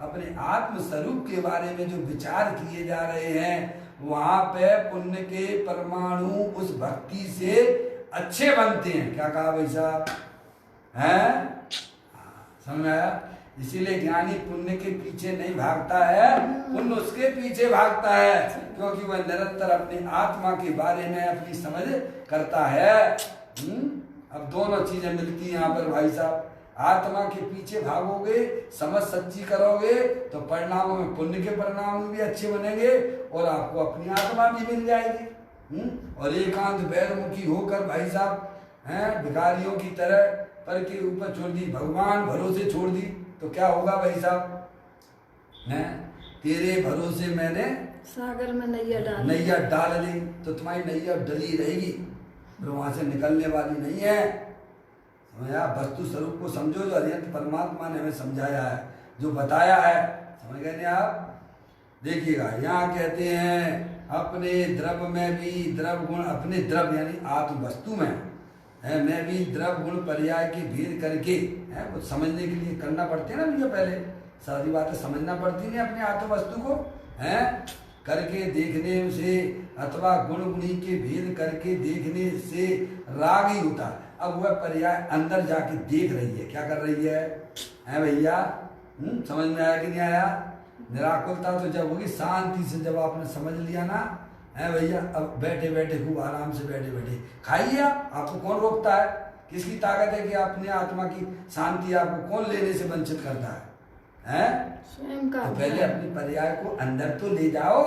अपने आत्म स्वरूप के बारे में जो विचार किए जा रहे हैं, वहाँ पे पुण्य के परमाणु उस भक्ति से अच्छे बनते हैं। क्या कहा भाई साहब? हैं? समझ आया? इसीलिए ज्ञानी पुण्य के पीछे नहीं भागता है, पुण्य उसके पीछे भागता है, क्योंकि वह निरंतर अपनी आत्मा के बारे में अपनी समझ करता है। अब दोनों चीजें मिलती हैं यहाँ पर भाई साहब। आत्मा के पीछे भागोगे, समझ सच्ची करोगे, तो परिणामों में पुण्य के परिणाम भी अच्छे बनेंगे और आपको अपनी आत्मा भी मिल जाएगी। और एकांत बैरमुखी होकर भाई साहब, हैं, भिखारियों की तरह पर के ऊपर छोड़ दी, भगवान भरोसे छोड़ दी, तो क्या होगा भाई साहब? हैं, तेरे भरोसे मैंने सागर में नैया डाल दी, तो तुम्हारी नैया डली रहेगी, फिर वहां से निकलने वाली नहीं है। समझा? वस्तु स्वरूप को समझो, जो अरिहंत परमात्मा ने हमें समझाया है, जो बताया है। समझ गए नहीं आप? देखिएगा, यहाँ कहते हैं अपने द्रव्य में भी द्रव्य गुण, अपने द्रव्य यानी आत्म वस्तु में है, मैं भी द्रव्य गुण पर्याय के भेद करके, है, कुछ समझने के लिए करना पड़ते हैं ना भैया, पहले सारी बातें समझना पड़ती नहीं अपने आत्म वस्तु को, है, करके देखने से अथवा गुण गुणी के भेद करके देखने से राग ही होता है। अब वह पर्याय अंदर जाके देख रही है, क्या कर रही है भैया? समझ में आया कि नहीं आया? निराकुलता तो जब होगी शांति से, जब आपने समझ लिया ना, है भैया, अब बैठे बैठे खूब आराम से बैठे बैठे खाइए। आपको कौन रोकता है? किसकी ताकत है कि अपने आत्मा की शांति आपको कौन लेने से वंचित करता है? स्वयं का। तो पहले अपने पर्याय को अंदर तो ले जाओ,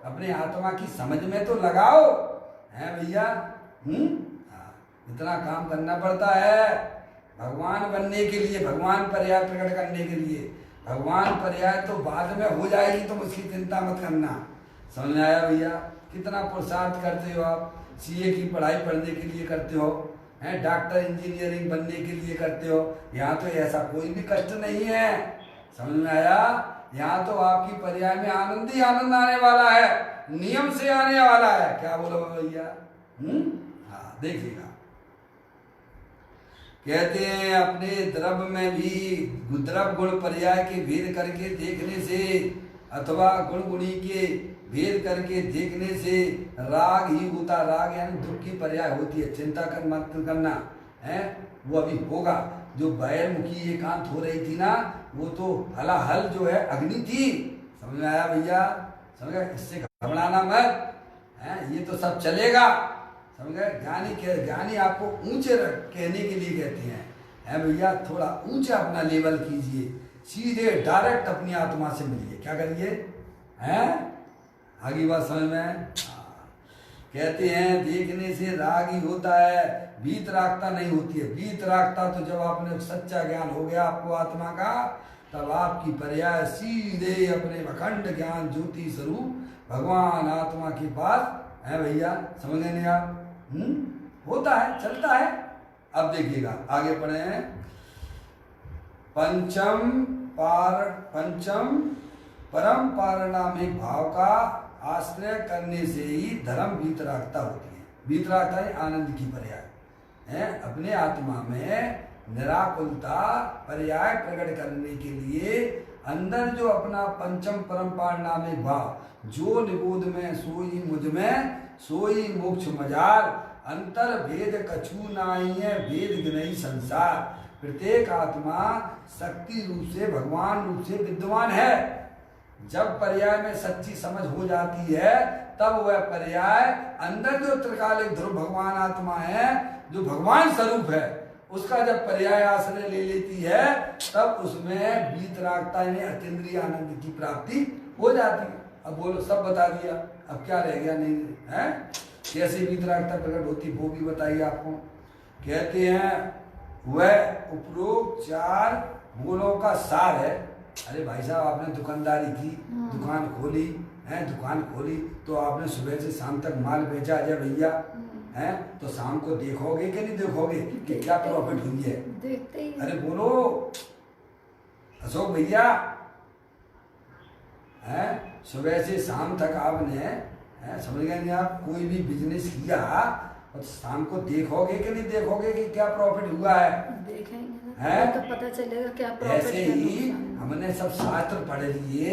अपने आत्मा की समझ में तो लगाओ, है भैया? इतना काम करना पड़ता है भगवान बनने के लिए, भगवान पर्याय प्रकट करने के लिए। भगवान पर्याय तो बाद में हो जाएगी, तुम उसकी चिंता मत करना। समझ में आया भैया? कितना पुरुषार्थ करते हो आप, सीए की पढ़ाई पढ़ने के लिए करते हो, हैं, डॉक्टर इंजीनियरिंग बनने के लिए करते हो, यहाँ तो ऐसा कोई भी कष्ट नहीं है। समझ में आया? यहाँ तो आपकी पर्याय में आनंद ही आनंद आने वाला है, नियम से आने वाला है। क्या बोलो भैया? हाँ, देखिएगा, कहते हैं अपने द्रव्य में भी द्रव्य गुण पर्याय के भेद करके देखने से अथवा गुण गुणी के भेद करके देखने से राग ही होता। राग यानी दुख की पर्याय होती है, चिंता कर मत करना है, वो अभी होगा। जो बैरमुखी एकांत हो रही थी ना, वो तो हलाहल जो है अग्नि थी। समझ में आया भैया? समझ गए? इससे घबराना मत है, ये तो सब चलेगा। समझ गए? ज्ञानी आपको ऊंचे कहने के लिए कहते हैं, है भैया, थोड़ा ऊंचा अपना लेवल कीजिए, सीधे डायरेक्ट अपनी आत्मा से मिलिए। क्या करिए? हैं, आगे बात समझ में? कहते हैं देखने से राग ही होता है, वीतरागता नहीं होती है। वीतरागता तो जब आपने सच्चा ज्ञान हो गया आपको आत्मा का, तब आपकी पर्याय सीधे अपने अखंड ज्ञान ज्योति स्वरूप भगवान आत्मा के पास है भैया। समझ नहीं आप? होता है, चलता है। अब देखिएगा, आगे पढ़े हैं, पंचम परम पारणामिक भाव का आश्रय करने से ही धर्म वीतरागता होती है। वीतरागता है आनंद की पर्याय है। अपने आत्मा में निराकुलता पर्याय प्रकट करने के लिए अंदर जो अपना पंचम परम पारणामिक भाव, जो निबोध में सोई मुझ में सोई मोक्ष मजार, अंतर भेद कछु नाई है, भेद गिनई संसार। प्रत्येक आत्मा शक्ति रूप से भगवान रूप से विद्यमान है। जब पर्याय में सच्ची समझ हो जाती है तब वह पर्याय अंदर जो त्रिकालिक ध्रुव भगवान आत्मा है, जो भगवान स्वरूप है, उसका जब पर्याय आश्रय ले लेती है तब उसमें वीतरागता यानी अतीन्द्रिय आनंद की प्राप्ति हो जाती है। अब बोलो, सब बता दिया, अब क्या रह गया? नहीं है? कैसे वीतरागता प्रकट होती वो भी बताइए आपको। कहते हैं वह उपरोक्त 4 गुणों का सार है। अरे भाई साहब, आपने दुकानदारी की, दुकान खोली है, दुकान खोली तो आपने सुबह से शाम तक माल बेचा अजय भैया है, तो शाम को देखोगे कि नहीं देखोगे कि क्या प्रॉफिट हुई है? देखते ही। अरे बोलो अशोक भैया, है सुबह से शाम तक आपने समझ गए नहीं, आप कोई भी बिजनेस किया और शाम को देखोगे कि नहीं देखोगे कि क्या प्रॉफिट हुआ है? देखेंगे है? तो पता चलेगा क्या प्रॉफिट ऐसे ही हमने सब शास्त्र पढ़ लिए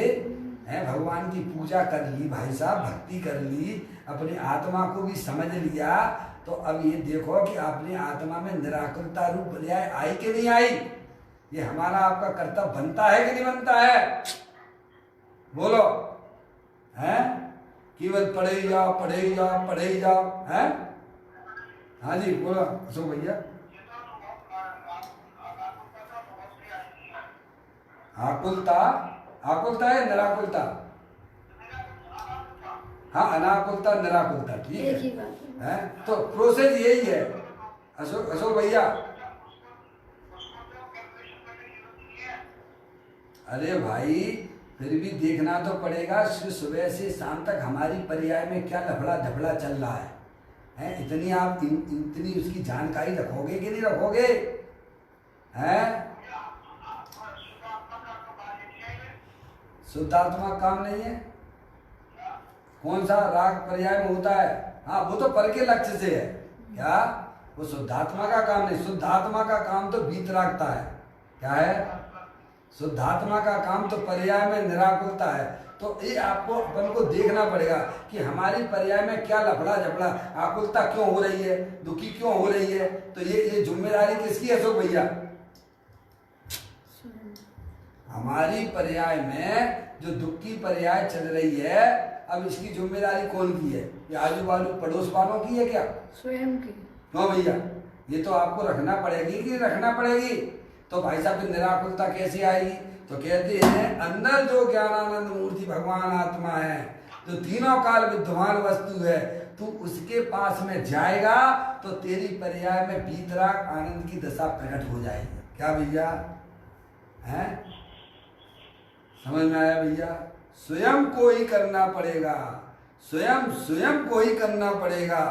हैं, भगवान की पूजा कर ली भाई साहब, भक्ति कर ली, अपनी आत्मा को भी समझ लिया, तो अब ये देखो कि अपनी आत्मा में निराकुरता रूप पर्याय आई कि नहीं आई? ये हमारा आपका कर्तव्य बनता है कि नहीं बनता है? बोलो, हैं? केवल पढ़े ही जाओ, पढ़े ही जाओ, पढ़े ही जाओ, हैं? हाँ जी बोलो अशोक भैया। आकुलता, आकुलता है निराकुलता? हाँ, अनाकुलता निराकुलता, ठीक एक ही है, बात है? तो प्रोसेस यही है अशोक भैया। अरे भाई, फिर भी देखना तो पड़ेगा सुबह से शाम तक हमारी पर्याय में क्या लफड़ा झपड़ा चल रहा है? इतनी आप इतनी उसकी जानकारी रखोगे कि नहीं रखोगे? हैं? शुद्धात्मा काम नहीं है? कौन सा राग पर्याय में होता है? हाँ, वो तो पर के लक्ष्य से है क्या? वो शुद्धात्मा का काम नहीं। शुद्धात्मा का काम तो वीतरागता है। क्या है? शुद्धात्मा का काम तो पर्याय में निराकुलता है। तो ये आपको अपन को देखना पड़ेगा कि हमारी पर्याय में क्या लफड़ा झपड़ा, आकुलता क्यों हो रही है, दुखी क्यों हो रही है? तो ये जिम्मेदारी किसकी है अशोक भैया? हमारी पर्याय में जो दुख की पर्याय चल रही है, अब इसकी जिम्मेदारी कौन की है? ये आजू बाजू पड़ोस वालों की है क्या? स्वयं की। क्यों भैया? ये तो आपको रखना पड़ेगी कि रखना पड़ेगी। तो भाई साहब फिर निराकुलता कैसे आएगी? तो कहते हैं अंदर जो ज्ञानानंद मूर्ति भगवान आत्मा है, जो तीनों काल विद्यमान वस्तु है, तू उसके पास में जाएगा तो तेरी पर्याय में वीतराग आनंद की दशा प्रकट हो जाएगी। क्या भैया? हैं? समझ में आया भैया? स्वयं को ही करना पड़ेगा, स्वयं को ही करना पड़ेगा।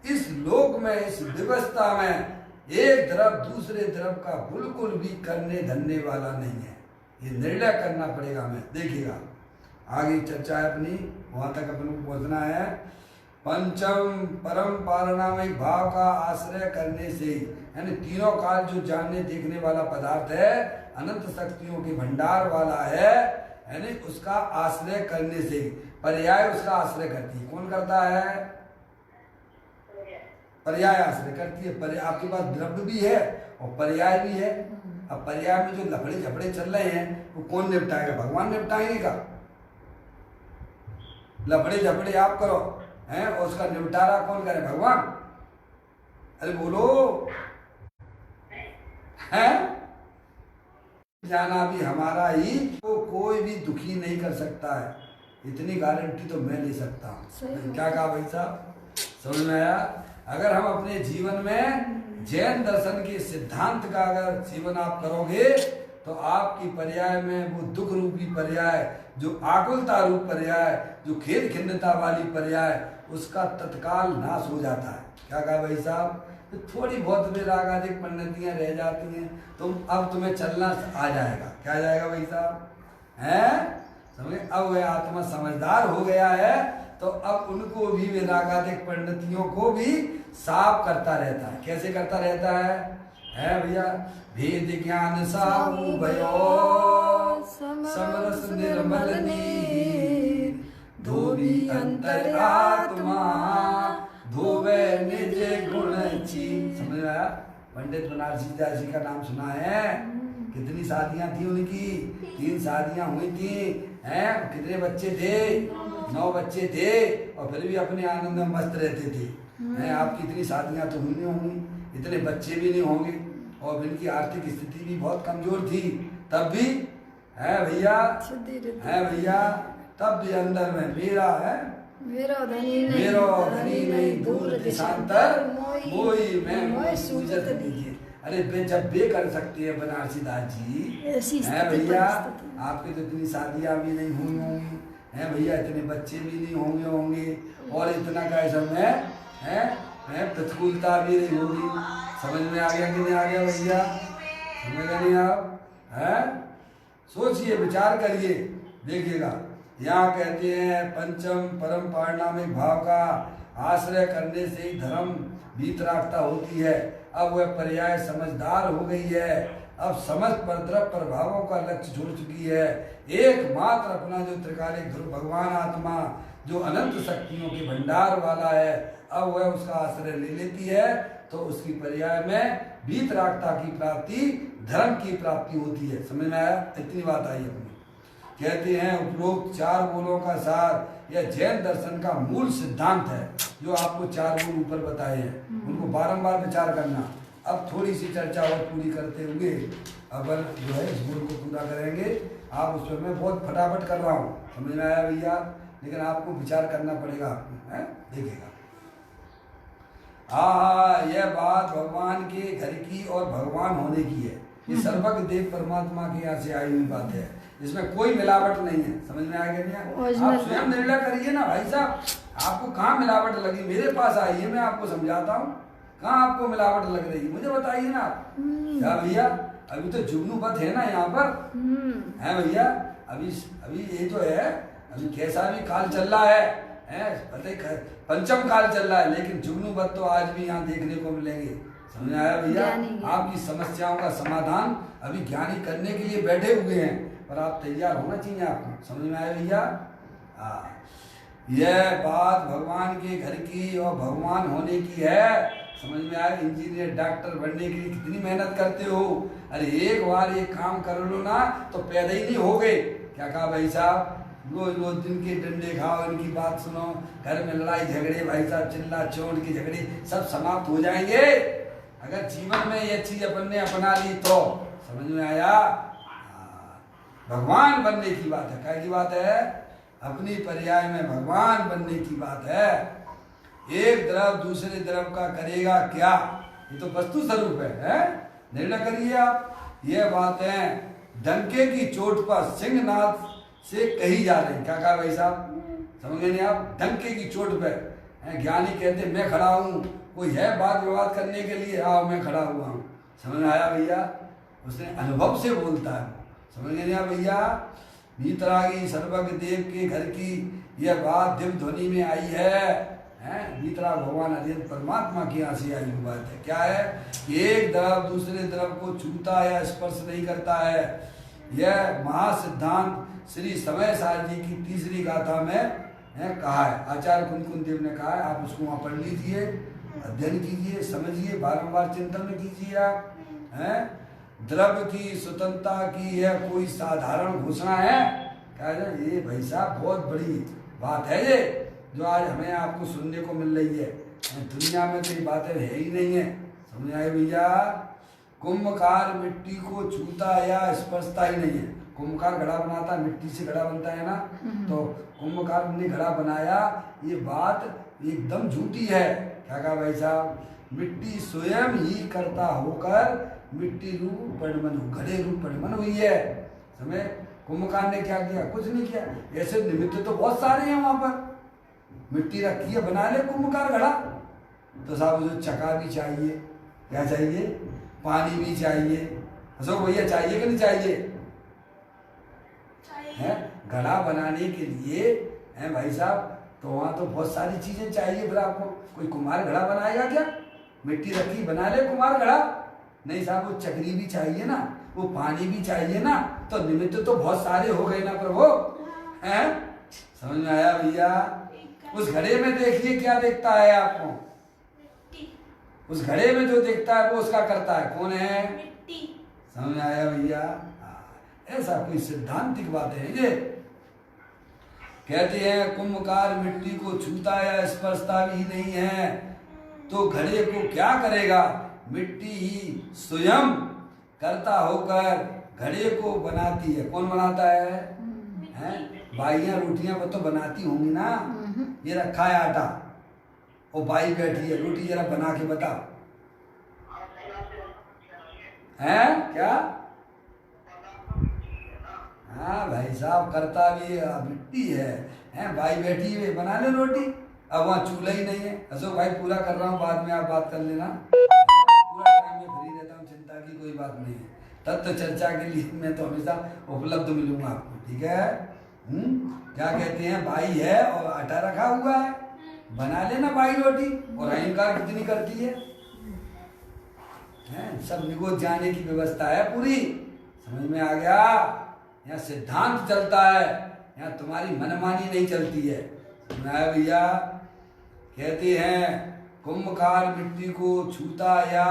इस लोक में, इस व्यवस्था में एक द्रव दूसरे द्रव का बिल्कुल भी करने धरने वाला नहीं है। ये निर्णय करना पड़ेगा हमें। देखिएगा आगे चर्चा है अपनी, वहां तक अपन को पहुंचना है। पंचम परम पारणामिक भाव का आश्रय करने से, यानी तीनों काल जो जानने देखने वाला पदार्थ है, अनंत शक्तियों के भंडार वाला है, यानी उसका आश्रय करने से, पर्याय उसका आश्रय करती है। कौन करता है? पर्याय आश्रय करती है। पर्याय आपके पास द्रव्य भी है और पर्याय भी है। अब पर्याय में जो लफड़े झपड़े चल रहे हैं वो कौन निपटाएगा? भगवान निपटाएंगे का? लफड़े झपड़े आप करो हैं और उसका निपटारा कौन करे? भगवान। अरे बोलो, हैं? जाना भी हमारा ही, तो कोई भी दुखी नहीं कर सकता है, इतनी गारंटी तो मैं ले सकता हूँ। क्या कहा भाई साहब? समझ में आया? अगर हम अपने जीवन में जैन दर्शन के सिद्धांत का अगर सेवन आप करोगे तो आपकी पर्याय में वो दुख रूपी पर्याय, जो आकुलता रूप पर्याय, जो खेद खिन्नता वाली पर्याय, उसका तत्काल नाश हो जाता है। क्या कहा भाई साहब? तो थोड़ी बहुत विरागादिक परिणतियां रह जाती हैं, तुम अब तुम्हें चलना आ जाएगा। क्या आ जाएगा भाई साहब? हैं? समझे? अब वह आत्मा समझदार हो गया है तो अब उनको भी विरागादिक परिणतियों को भी साफ करता रहता है। कैसे करता रहता है भैया? भेद ज्ञान साहु भयो समरस निर्मल नीर, धोबी अंतर आत्मा धोवे निज गुण ची। समझ आया? पंडित बनारसी दास जी का नाम सुना है? कितनी शादियां थी उनकी? 3 शादियां हुई थी। हैं, कितने बच्चे थे? 9 बच्चे थे, और फिर भी अपने आनंद में मस्त रहते थे। हैं, आपकी इतनी शादियां तो हुई नहीं होंगी, इतने बच्चे भी नहीं होंगे, और इनकी आर्थिक स्थिति भी बहुत कमजोर थी, तब भी है भैया, है भैया, तब भी अंदर में मेरा है, मेरो धनी नहीं दूर देशांतर मोई मैं मोई सूझत लीजिए। अरे बे, जब बे कर सकते हैं बनारसी दास जी, है भैया, आपके तो इतनी शादियां भी नहीं हुई होंगी, है भैया, इतने बच्चे भी नहीं होंगे, और इतना का समय है प्रतिकूलता भी नहीं होगी। समझ में आ गया कि नहीं आ गया भैया? समझ गए नहीं आप? है, सोचिए, विचार करिए, देखिएगा। यहाँ कहते हैं पंचम परम पारिणामिक भाव का आश्रय करने से ही धर्म वीतरागता होती है। अब वह पर्याय समझदार हो गई है, अब समस्त परद्रव प्रभावों का लक्ष्य छोड़ चुकी है। एकमात्र अपना जो त्रिकालिक ध्रुव भगवान आत्मा, जो अनंत शक्तियों के भंडार वाला है, अब वह उसका आश्रय ले लेती है, तो उसकी पर्याय में वीतरागता की प्राप्ति, धर्म की प्राप्ति होती है। समझ में आया? इतनी बात आई अपनी। कहते हैं उपरोक्त 4 मूलों का सार यह जैन दर्शन का मूल सिद्धांत है। जो आपको 4 मूल ऊपर बताए हैं, उनको बारंबार विचार करना। अब थोड़ी सी चर्चा और पूरी करते हुए अगर जो है इस मूल को पूरा करेंगे। आप उस पर मैं बहुत फटाफट कर रहा हूँ, समझ में आया भैया? लेकिन आपको विचार करना पड़ेगा, है, देखिएगा। यह बात भगवान के घर की और भगवान होने की है। ये सर्वज्ञ देव परमात्मा के यहाँ से आई हुई बात है, इसमें कोई मिलावट नहीं है। समझ में आ गया भैया? आप स्वयं निर्णय करिए ना भाई साहब, आपको कहाँ मिलावट लगी? मेरे पास आइए, मैं आपको समझाता हूँ कहाँ आपको मिलावट लग रही है, मुझे बताइए ना आप। क्या भैया, अभी तो जुगनूपत है ना यहाँ पर, है भैया? अभी ये तो है, अभी कैसा भी काल चल रहा है, पता पंचम काल चल रहा है, लेकिन जुगनूपत तो आज भी यहाँ देखने को मिलेंगे। समझ आया भैया? आपकी समस्याओं का समाधान अभी ज्ञानी करने के लिए बैठे हुए हैं, पर आप तैयार होना चाहिए आपको। समझ में आया भैया? यह बात भगवान के घर की और भगवान होने की है। समझ में आया? इंजीनियर डॉक्टर बनने के लिए कितनी मेहनत करते हो। अरे एक बार ये काम कर लो ना तो पैदा ही नहीं हो गए। क्या कहा भाई साहब? रोज दिन के डंडे खाओ, इनकी बात सुनो, घर में लड़ाई झगड़े, भाई साहब चिल्ला चोट के झगड़े सब समाप्त हो जाएंगे अगर जीवन में यह चीज अपन ने अपना ली तो। समझ में आया? भगवान बनने की बात है। क्या की बात है? अपनी पर्याय में भगवान बनने की बात है। एक द्रव दूसरे द्रव का करेगा क्या? ये तो वस्तु स्वरूप है? निर्णय करिए आप। ये बातें डंके की चोट पर सिंहनाथ से कही जा रही। क्या कहा भाई साहब? समझ नहीं आप? डंके की चोट पर ज्ञानी कहते मैं खड़ा हूँ, कोई है बात विवाद करने के लिए, आओ मैं खड़ा हुआ हूँ। समझ में आया भैया? उसने अनुभव से बोलता है। समझ नहीं आया भैया? वीतरागी सर्वज्ञ देव के घर की यह बात दिव्य ध्वनि में आई है। वीतराग भगवान अध्ययन परमात्मा की यहाँ से आई हुई बात है। क्या है? एक द्रव दूसरे द्रव को छूता या स्पर्श नहीं करता है। यह महासिद्धांत श्री समय सार जी की तीसरी गाथा में कहा है। आचार्य कुंदकुंद देव ने कहा है। आप उसको वहाँ पढ़ लीजिए, अध्ययन कीजिए, समझिए, बारंबार चिंतन कीजिए आप। द्रव्य की स्वतंत्रता की यह कोई साधारण घोषणा है? क्या है ये भाई साहब? बहुत बड़ी बात है ये, जो आज हमें आपको सुनने को मिल रही है। दुनिया में तो ये बातें है ही नहीं है। समझ आए भैया? कुंभकार मिट्टी को छूता या स्पर्शता ही नहीं है। कुंभकार घड़ा बनाता, मिट्टी से घड़ा बनता है ना, तो कुंभकार ने घड़ा बनाया, ये बात एकदम झूठी है। क्या कहा भाई साहब? मिट्टी स्वयं ही करता होकर मिट्टी रूप परिणमन, घड़े रूप परिणमन हुई है। समझे? कुंभकार ने क्या किया? कुछ नहीं किया। ऐसे निमित्त तो बहुत सारे हैं वहां पर। मिट्टी रखी है, बना ले कुंभकार घड़ा। तो साहब उसे चका भी चाहिए, क्या चाहिए? पानी भी चाहिए। अशोक भैया चाहिए कि नहीं चाहिए? है घड़ा बनाने के लिए है भाई साहब, तो वहां तो बहुत सारी चीजें चाहिए। फिर आपको कोई कुम्हार घड़ा बनाएगा क्या? मिट्टी रखी बना ले कुम्हार घड़ा? नहीं साहब, वो चक्री भी चाहिए ना, वो पानी भी चाहिए ना, तो निमित्त तो बहुत सारे हो गए ना प्रभु। हैं? समझ में आया भैया? उस घड़े में देखिए क्या देखता है आपको? उस घड़े में जो देखता है वो उसका करता है। कौन है? समझ में आया भैया? ऐसा कोई सिद्धांतिक बातें हैं ये। कहते हैं कुंभकार मिट्टी को छूता या स्पर्शता भी नहीं है तो घड़े को क्या करेगा, मिट्टी ही स्वयं करता होकर घड़े को बनाती है। कौन बनाता है? बाइयां रोटियां वो तो बनाती होंगी ना। ये रखा है आटा और बाई बैठी है, रोटी जरा बना के बता। है क्या? हाँ भाई साहब, करता भी मिट्टी है, बाई बैठी है, बना ले रोटी। अब वहाँ चूल्हा ही नहीं है। अशोक भाई पूरा कर रहा हूँ, बाद में आप बात कर लेना। पूरा टाइम में फ्री रहता हूँ, चिंता की कोई बात नहीं है। तत्व चर्चा के लिए मैं तो हमेशा उपलब्ध मिलूंगा आपको, ठीक है? क्या कहते हैं, बाई है और आटा रखा हुआ है, बना लेना बाई रोटी। और अहंकार कितनी करती है? सब निगोद जाने की व्यवस्था है पूरी। समझ में आ गया? यहाँ सिद्धांत चलता है, यहाँ तुम्हारी मनमानी नहीं चलती है। सुना भैया? कहते हैं कुंभकार मिट्टी को छूता या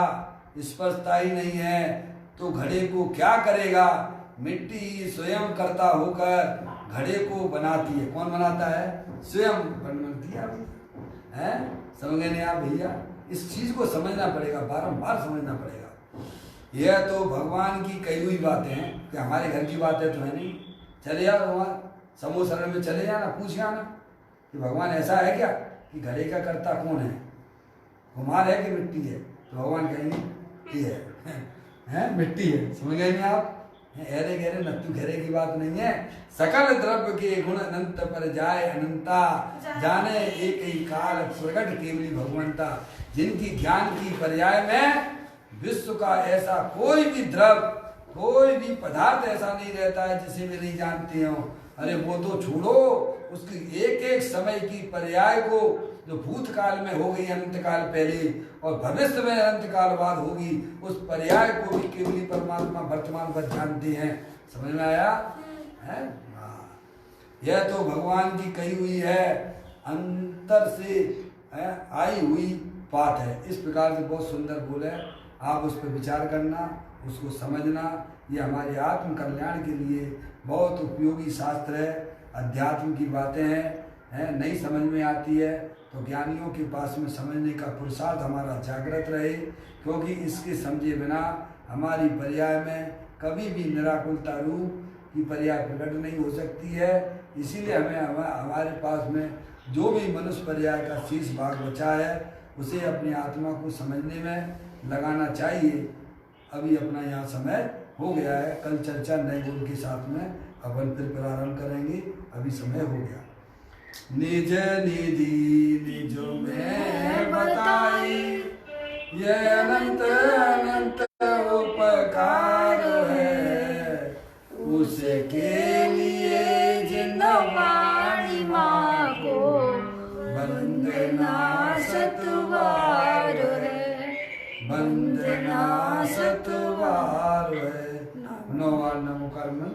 स्पर्शता ही नहीं है तो घड़े को क्या करेगा, मिट्टी स्वयं करता होकर घड़े को बनाती है। कौन बनाता है? स्वयं बनती है। समझ गए नहीं आप भैया? इस चीज को समझना पड़ेगा, बारंबार समझना पड़ेगा। यह तो भगवान की कही हुई बातें हैं कि हमारे घर की बातें तो है नहीं। चले जाओ भगवान समूह शरण में, चले जाना, पूछ आना कि भगवान ऐसा है क्या कि घड़े का कर्ता कौन है, कुम्हार है कि मिट्टी है? तो भगवान कहेंगे ये है मिट्टी है। समझ गए नहीं आप? ऐरे गहरे नत्तू घेरे की बात नहीं है। सकल द्रव्य के गुण अनंत पर जाए अनंता, जाने एक ही काल प्रकट केवली भगवंता। जिनकी ज्ञान की पर्याय में विश्व का ऐसा कोई भी द्रव्य, कोई भी पदार्थ ऐसा नहीं रहता है जिसे वे नहीं जानते हो। अरे वो तो छोड़ो, उसकी एक एक समय की पर्याय को जो भूतकाल में हो गई अनंत काल पहले और भविष्य में अनंत काल बाद होगी, उस पर्याय को भी केवली परमात्मा वर्तमान पर जानते हैं। समझ में आया है? यह तो भगवान की कही हुई है, अंतर से आई हुई बात है। इस प्रकार से बहुत सुंदर बोले, आप उस पर विचार करना, उसको समझना। ये हमारे आत्म कल्याण के लिए बहुत उपयोगी शास्त्र है। अध्यात्म की बातें हैं, नहीं समझ में आती है तो ज्ञानियों के पास में समझने का पुरुषार्थ हमारा जागृत रहे, क्योंकि इसके समझे बिना हमारी पर्याय में कभी भी निराकुलता रूप की पर्याय प्रकट नहीं हो सकती है। इसीलिए हमारे पास में जो भी मनुष्य पर्याय का शेष भाग बचा है उसे अपनी आत्मा को समझने में लगाना चाहिए। अभी अपना यहाँ समय हो गया है, कल चर्चा नए गुण के साथ में अपन फिर प्रारंभ करेंगे। अभी समय हो गया। निज निधि निज में बताई, ये अनंत अनंत उपकार है, उसके लिए जिन वाणी माँ को वंदना सतवार है, वंदना सतवार है। नौ नमो कर्म